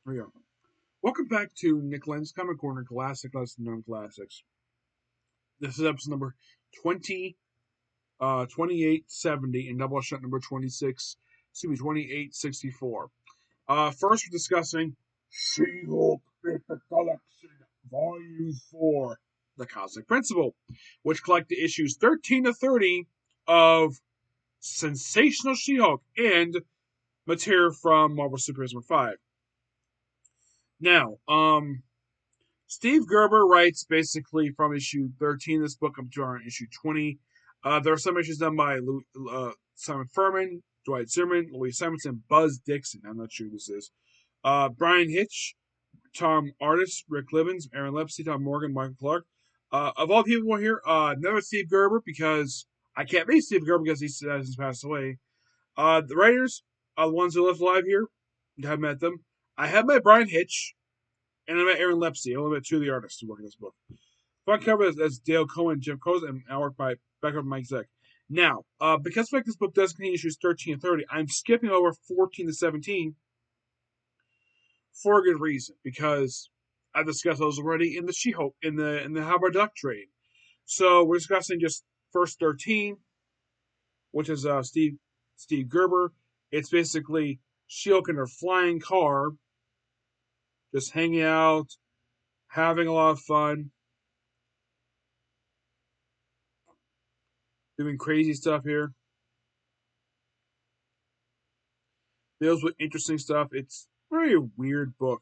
There we go. Welcome back to Nick Lenz Comic Corner Classic Lesson Known Classics. This is episode number 20, 2870 and Doubleshot number 26, 2864. First, we're discussing She-Hulk Paper Collection Volume 4, The Cosmic Principle, which collected issues 13 to 30 of Sensational She-Hulk and material from Marvel Superheroes number 5. Now, Steve Gerber writes basically from issue 13 of this book up to around issue 20. There are some issues done by Simon Furman, Dwight Zimmerman, Louise Simonson, Buzz Dixon. I'm not sure who this is. Brian Hitch, Tom Artis, Rick Livens, Aaron Lepsey, Tom Morgan, Michael Clark. Of all the people here, never Steve Gerber because I can't meet Steve Gerber because he has passed away. The writers, the ones who left alive here, I have met them. I have met Brian Hitch. And I met Aaron Lepsey. I only met two of the artists who work in this book. Front cover is Dale Cohen, Jim Cozen, and artwork by Mike Zeck. Now, because this book does contain issues 13 and 30, I'm skipping over 14 to 17 for a good reason. Because I discussed those already in the She-Hulk, in the Howard Duck trade. So we're discussing just first 13, which is Steve Gerber. It's basically She-Hulk in her flying car, just hanging out, having a lot of fun, doing crazy stuff here. Deals with interesting stuff. It's a very weird book.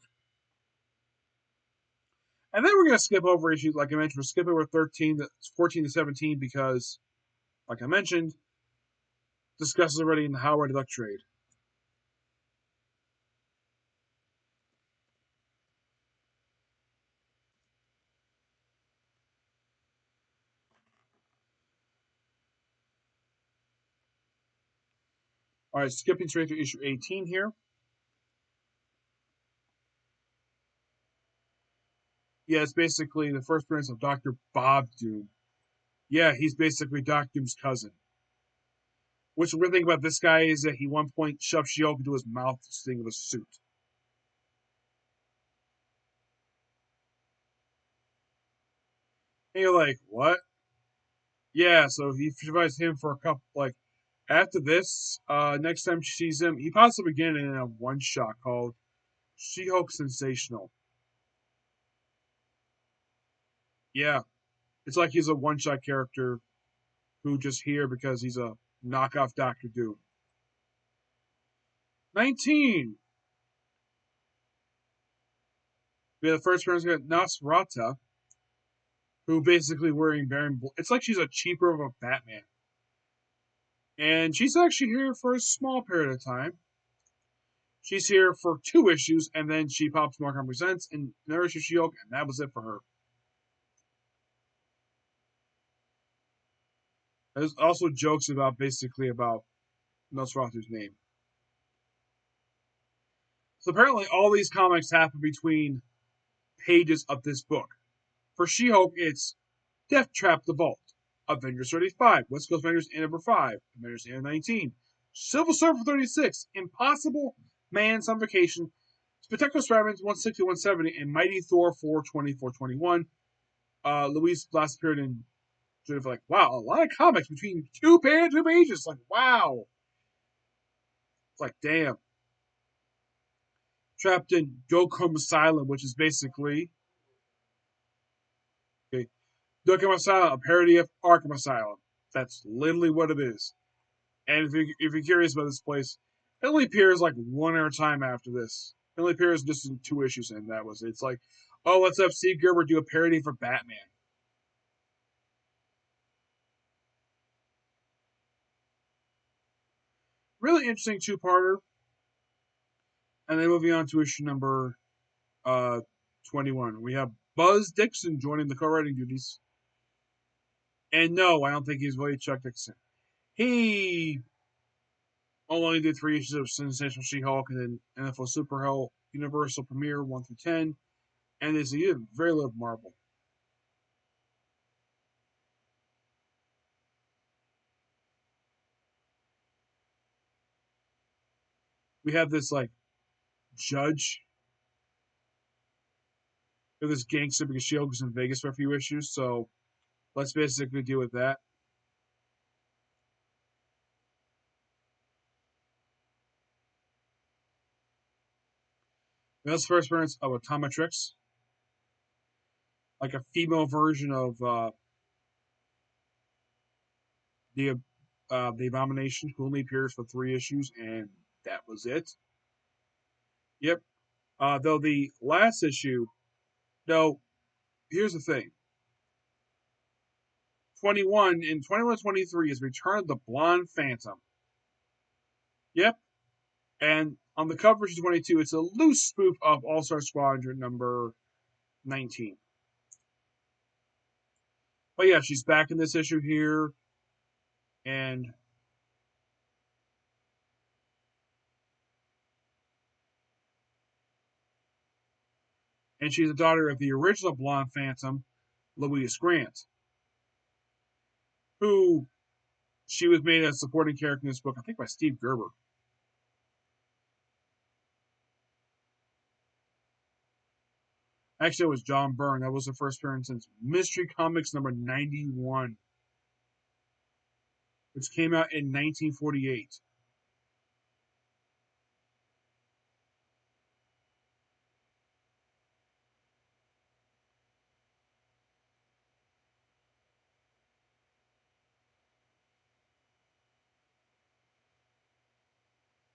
And then we're going to skip over issues, like I mentioned, we'll skip over 14 to 17 because, like I mentioned, discussed already in the Howard Duck trade. All right, skipping straight to issue 18 here. Yeah, it's basically the first appearance of Dr. Bob Doom. Yeah, he's basically Doc Doom's cousin. Which the weird thing about this guy is that he one point shoved She-Hulk into his mouth sitting with a suit. And you're like, what? Yeah, so he survives him for a couple, like, after this, next time she sees him, he possibly again in a one shot called She-Hulk Sensational. Yeah, it's like he's a one shot character who just here because he's a knockoff Doctor Doom. 19. We have the first person, Nosferatu, who basically wearing Baron. It's like she's a cheaper of a Batman, and she's actually here for a small period of time. She's here for 2 issues, and then she pops Markham Presents and another issue She-Hulk, and that was it for her. There's also jokes about basically about Nosferatu's name. So apparently, all these comics happen between pages of this book. For She-Hulk, it's Death Trap the Vault, Avengers 35, West Coast Avengers number 5, Avengers 19, Silver Surfer 36, Impossible Man Some Vacation, Spectacular Spider-Man 160 170, and Mighty Thor 420 421. Louise last appeared in sort of like, wow, a lot of comics between two pages. Like, wow. It's like, damn. Trapped in Gokum Asylum, which is basically okay, Gokum Asylum, a parody of Arkham Asylum. That's literally what it is. And if you're curious about this place, it only appears like one other time after this. It only appears just in 2 issues, and that was it. It's like, oh, let's have Steve Gerber do a parody for Batman. Really interesting two-parter. And then moving on to issue number uh, 21. We have Buzz Dixon joining the co-writing duties. And no, I don't think he's really Chuck Dixon. He only did 3 issues of Sensational She-Hulk and then NFL Superhero Universal Premiere 1 through 10. And is he did very little Marvel. We have this like judge this gangster because Shield was in Vegas for a few issues. So let's basically deal with that. That's the first appearance of Automatrix, like a female version of the Abomination, who only appears for 3 issues, and that was it. Yep. Though the last issue, no, here's the thing. 21 in 21-23 is Return of the Blonde Phantom. Yep. And on the cover of 22, it's a loose spoof of All Star Squadron number 19. But yeah, she's back in this issue here, and she's the daughter of the original Blonde Phantom, Louise Grant, who she was made a supporting character in this book, I think by Steve Gerber. Actually, it was John Byrne. That was the first appearance since Mystery Comics number 91, which came out in 1948.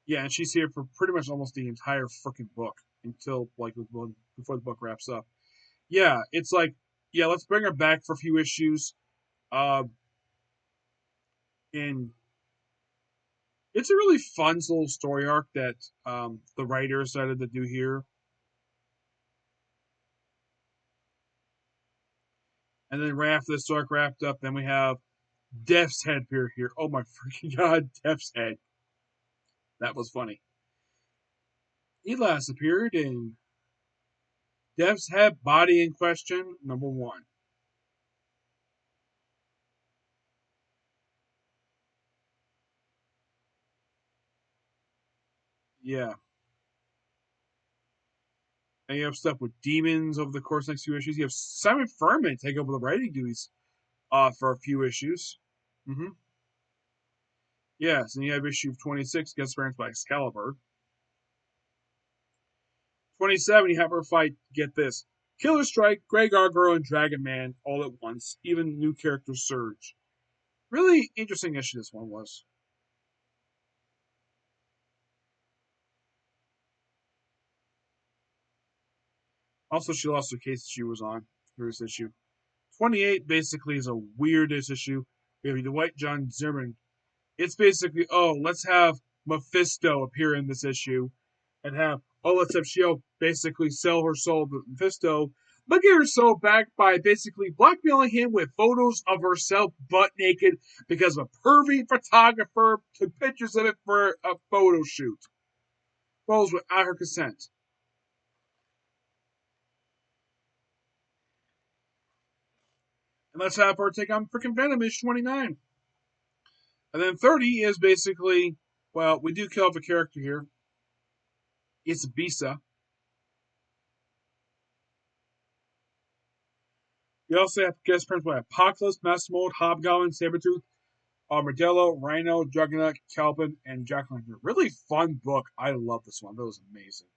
Yeah, and she's here for pretty much almost the entire freaking book until before the book wraps up. Yeah, it's like, yeah, let's bring her back for a few issues. Uh, and it's a really fun little story arc that the writer decided to do here. And then right after this arc wrapped up, then we have Death's Head appear here. Oh my freaking god, Death's Head. That was funny. He last appeared in Death's Head Body in Question, number 1. Yeah. And you have stuff with demons over the course of the next few issues. You have Simon Furman take over the writing duties for a few issues. Mm-hmm. Yes, and you have issue 26, guest appearance by Excalibur. 27, you have her fight, get this, Killer Strike, Grey Gargoyle, and Dragon Man all at once. Even new character Surge. Really interesting issue this one was. Also, she lost the case she was on for this issue. 28 basically is a weirdest issue. We have the White John Zimmerman. It's basically, oh, let's have Mephisto appear in this issue and have, oh, let's have Shield basically sell her soul to Mephisto, but get her soul back by basically blackmailing him with photos of herself butt naked because a pervy photographer took pictures of it for a photo shoot. Photos without her consent. And let's have her take on freaking Venom issue 29. And then 30 is basically, well, we do kill off a character here. It's Bisa. You also have guest appearance by Apocalypse, Master Mold, Hobgoblin, Sabretooth, Armadillo, Rhino, Juggernaut, Calvin, and Jack Lantern. Really fun book. I love this one. That was amazing.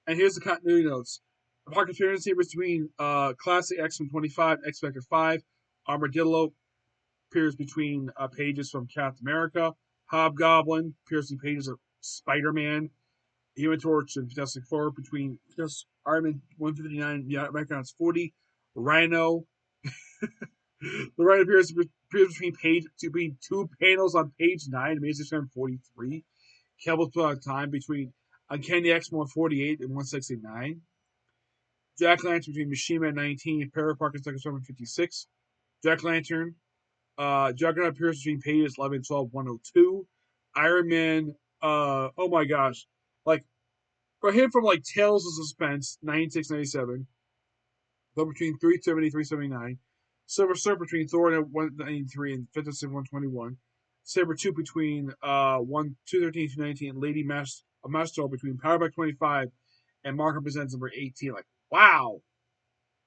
And here's the continuity notes. Apocalypse appearance here between Classic X-Men 25, X-Factor 5. Armadillo appears between pages from Captain America. Hobgoblin appears in pages of Spider-Man. Human Torch and Fantastic Four between Iron Man 159, yeah, Background's 40. Rhino. The Rhino appears between two panels on page 9, Amazing Spider-Man 43. Cable's put on time between Uncanny X-Men 148 and 169. Jack Lantern between Machine Man 19 and Para Parker Second Storm 56. Jack Lantern. Juggernaut appears between pages 11 and 12, 102. Iron Man, oh my gosh. Like, for him from like Tales of Suspense, 96, 97. Go between 370, 379. Silver Surfer between Thor and 193 and Fantasy 121. Saber 2 between 213, 219, and Lady Master between Powerback 25 and Mark Represents number 18. Like, wow.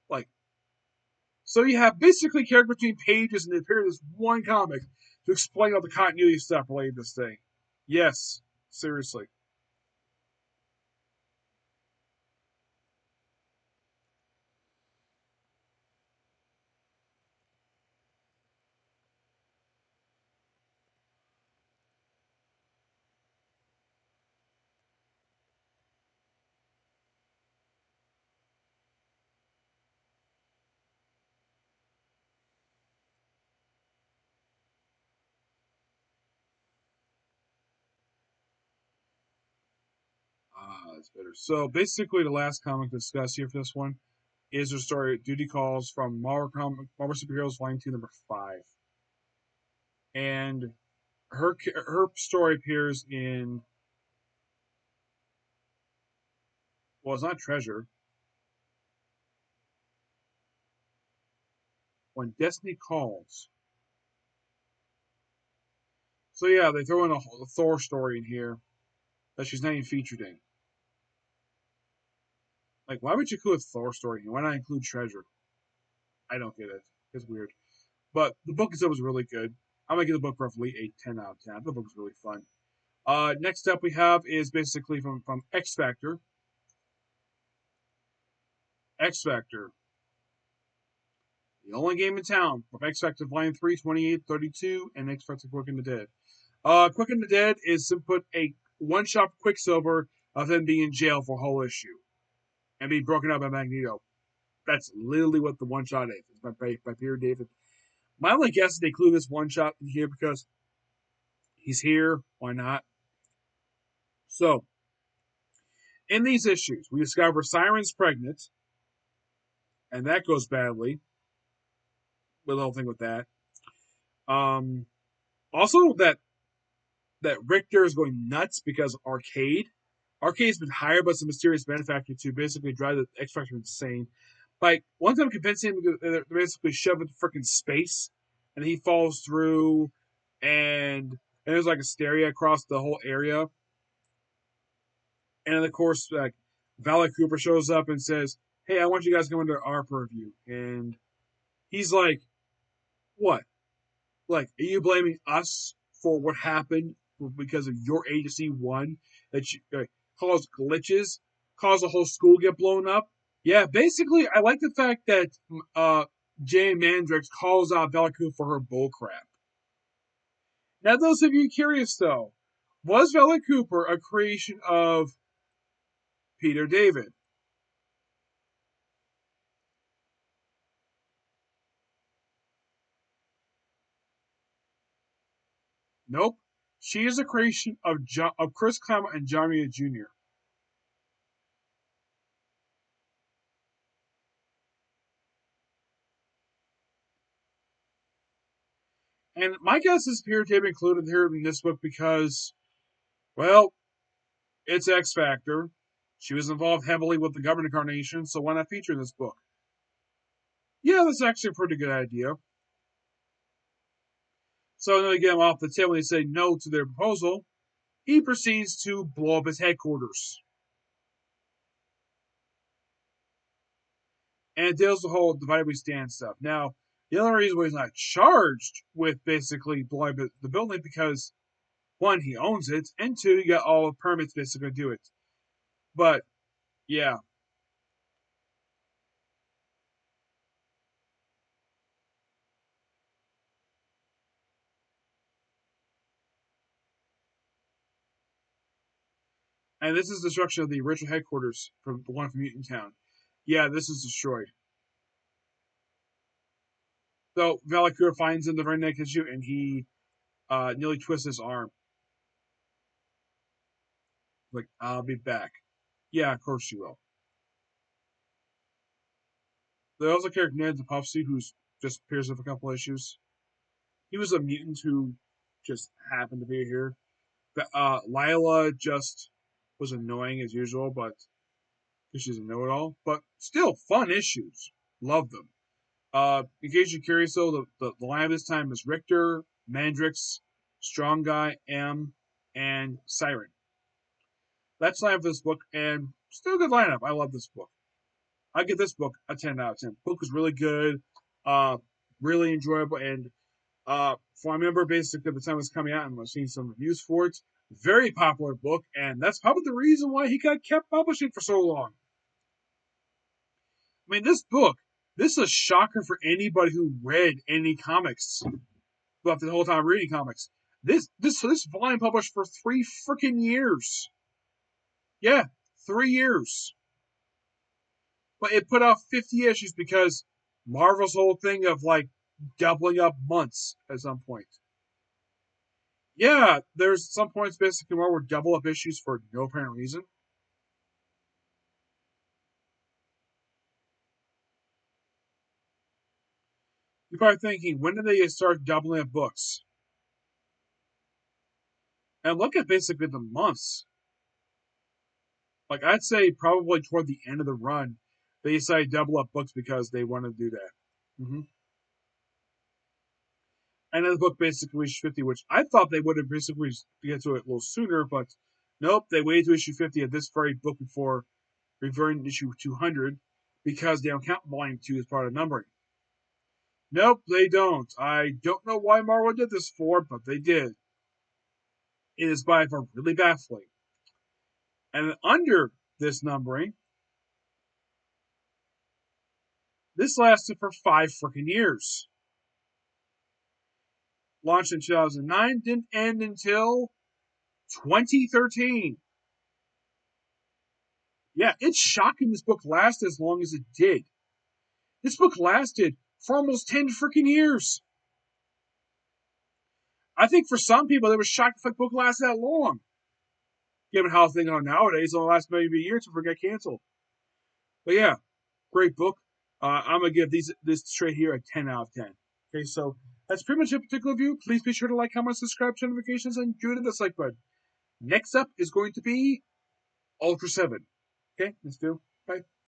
Like, so you have basically character between pages and they appear in this one comic to explain all the continuity stuff related to this thing. Yes, seriously. It's better. So basically, the last comic discussed here for this one is her story Duty Calls from Marvel Superheroes Volume 2, number 5. And her story appears in, well, it's not Treasure, When Destiny Calls. So yeah, they throw in a Thor story in here that she's not even featured in. Like, why would you include a Thor story? Why not include Treasure? I don't get it. It's weird. But the book itself was really good. I'm gonna give the book roughly a 10 out of 10. The book was really fun. Next up we have is basically from X Factor. X Factor, the only game in town from X Factor Volume 3, 28, 32, and X Factor Quick and the Dead. Quick and the Dead is to put a one-shot Quicksilver of him being in jail for a whole issue and being broken up by Magneto. That's literally what the one-shot is. It's by Peter David. My only guess is they include this one-shot in here because he's here. Why not? So, in these issues, we discover Siren's pregnant, and that goes badly. With the whole thing with that. Um, Also, that Richter is going nuts because of Arcade. Arcade's been hired by some mysterious benefactor to basically drive the X Factor insane. Like, one time convincing him to basically shove it to freaking space, and he falls through, and there's like a hysteria across the whole area. And of course, like, Valley Cooper shows up and says, "Hey, I want you guys to go into our purview." And he's like, "What? Like, are you blaming us for what happened because of your agency one that you, caused glitches, caused the whole school get blown up?" Yeah, basically, I like the fact that Jay Mandrix calls out Veliku for her bullcrap. Now, those of you curious though, was Vela Cooper a creation of Peter David? Nope. She is a creation of Chris Claremont and John Romita Jr. And my guess is Peter David included her in this book because, well, it's X Factor. She was involved heavily with the government incarnation, so why not feature this book? Yeah, that's actually a pretty good idea. So then again, off the tail when they say no to their proposal, he proceeds to blow up his headquarters. And it deals with the whole divide we stand stuff. Now, the only reason why he's not charged with basically blowing up the building because one, he owns it, and two, you got all the permits basically to do it. But yeah, and this is destruction of the original headquarters from the one from Mutant Town. Yeah, this is destroyed. So Valakura finds him the very next issue, and he nearly twists his arm. Like, I'll be back. Yeah, of course you will. There's also character Ned Topofsky, who's just appears in a couple issues. He was a mutant who just happened to be here. But Lila just was annoying as usual, but because she's a know-it-all. But still, fun issues. Love them. In case you're curious, though, the line this time is Richter, Mandrix, Strong Guy, M, and Siren. That's the lineup of this book, and still a good lineup. I love this book. I give this book a 10 out of 10. Book was really good, uh, really enjoyable, and I remember basically at the time it was coming out and I was seeing some reviews for it. Very popular book, and that's probably the reason why he got kept publishing for so long. I mean, this is a shocker for anybody who read any comics, but the whole time reading comics. This volume published for 3 freaking years. Yeah, 3 years. But it put out 50 issues because Marvel's whole thing of like doubling up months at some point. Yeah, there's some points basically where we're double up issues for no apparent reason. You're probably thinking, when did they start doubling up books? And look at basically the months. Like I'd say probably toward the end of the run, they decided to double up books because they wanted to do that. And then the book basically reached 50, which I thought they would have basically get to it a little sooner, but nope, they waited to issue 50 of this very book before reverting to issue 200 because they don't count volume 2 as part of numbering. Nope, they don't. I don't know why Marvel did this for, but they did. It is by far really baffling. And under this numbering, this lasted for 5 freaking years. Launched in 2009, didn't end until 2013. Yeah, it's shocking this book lasted as long as it did. This book lasted for almost 10 freaking years. I think for some people, they were shocked if a book lasted that long. Given how things are nowadays, it'll last maybe a year before it get canceled. But yeah, great book. I'm gonna give this straight here a 10 out of 10. Okay, so that's pretty much a particular review. Please be sure to like, comment, subscribe, turn notifications, and do the dislike button. Next up is going to be Ultra 7. Okay, let's do.